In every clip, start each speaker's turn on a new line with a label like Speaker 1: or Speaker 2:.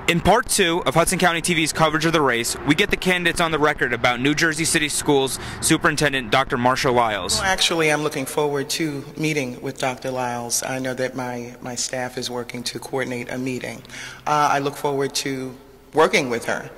Speaker 1: In part 2 of Hudson County TV's coverage of the race, we get the candidates on the record about New Jersey City Schools Superintendent Dr. Marcia Lyles.
Speaker 2: Well, actually, I'm looking forward to meeting with Dr. Lyles. I know that my staff is working to coordinate a meeting. I look forward to working with her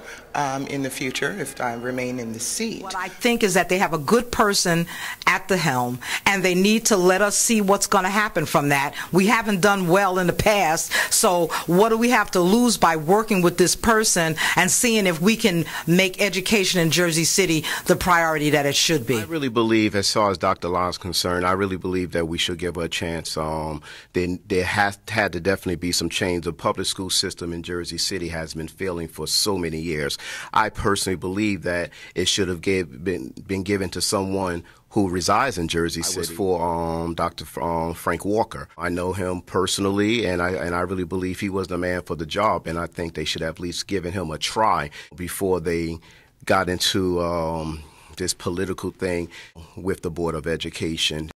Speaker 2: in the future if I remain in the seat.
Speaker 3: What I think is that they have a good person at the helm, and they need to let us see what's going to happen from that. We haven't done well in the past, so what do we have to lose by working with this person and seeing if we can make education in Jersey City the priority that it should be?
Speaker 4: I really believe, as far as Dr. Lyles is concerned, I really believe that we should give her a chance. There had to definitely be some change. The public school system in Jersey City has been failing for so many years. I personally believe that it should have been given to someone who resides in Jersey City. I was for Dr. Frank Walker. I know him personally, and I really believe he was the man for the job, and I think they should have at least given him a try before they got into this political thing with the Board of Education.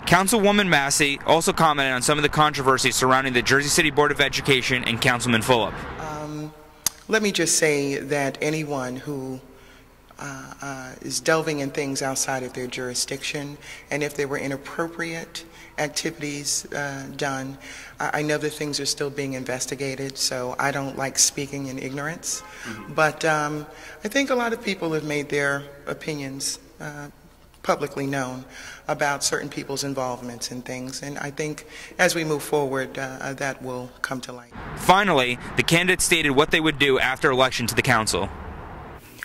Speaker 1: Councilwoman Massey also commented on some of the controversies surrounding the Jersey City Board of Education and Councilman Fulop.
Speaker 2: Let me just say that anyone who is delving in things outside of their jurisdiction, and if there were inappropriate activities done, I know that things are still being investigated, so I don't like speaking in ignorance. But I think a lot of people have made their opinions publicly known about certain people's involvements in things, and I think as we move forward that will come to light.
Speaker 1: Finally, the candidates stated what they would do after election to the council.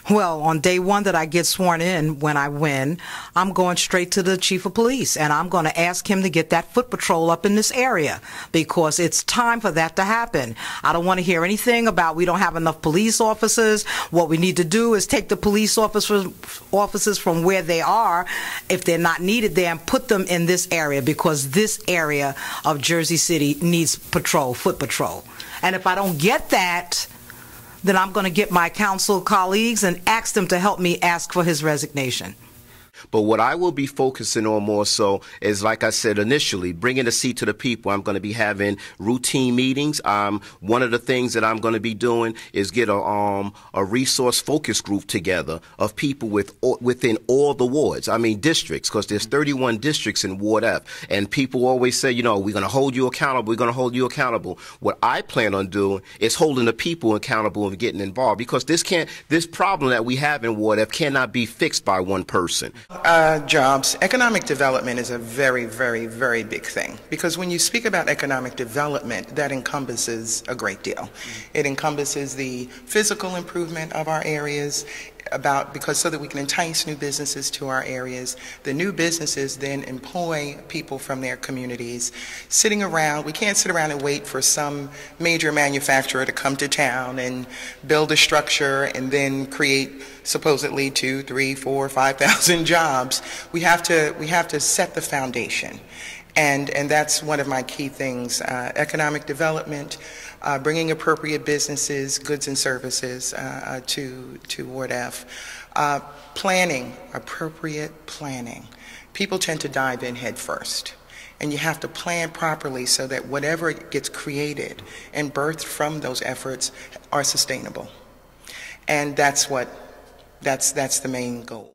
Speaker 3: Well, on day one that I get sworn in, when I win, I'm going straight to the chief of police, and I'm going to ask him to get that foot patrol up in this area, because it's time for that to happen. I don't want to hear anything about we don't have enough police officers. What we need to do is take the police officers from where they are, if they're not needed there, and put them in this area, because this area of Jersey City needs patrol, foot patrol. And if I don't get that, then I'm going to get my council colleagues and ask them to help me ask for his resignation.
Speaker 4: But what I will be focusing on more so is, like I said initially, bringing a seat to the people. I'm going to be having routine meetings. One of the things that I'm going to be doing is get a resource focus group together of people within all the wards. I mean districts, because there's 31 districts in Ward F. And people always say, you know, we're going to hold you accountable. We're going to hold you accountable. What I plan on doing is holding the people accountable and getting involved, because this problem that we have in Ward F cannot be fixed by one person.
Speaker 2: Jobs. Economic development is a very, very, very big thing, because when you speak about economic development, that encompasses a great deal. It encompasses the physical improvement of our areas, so that we can entice new businesses to our areas. The new businesses then employ people from their communities. Sitting around, we can't sit around and wait for some major manufacturer to come to town and build a structure and then create supposedly 2, 3, 4, 5,000 jobs. We have to set the foundation. And that's one of my key things, economic development, bringing appropriate businesses, goods and services to Ward F. Planning, appropriate planning. People tend to dive in head first. And you have to plan properly so that whatever gets created and birthed from those efforts are sustainable. And that's the main goal.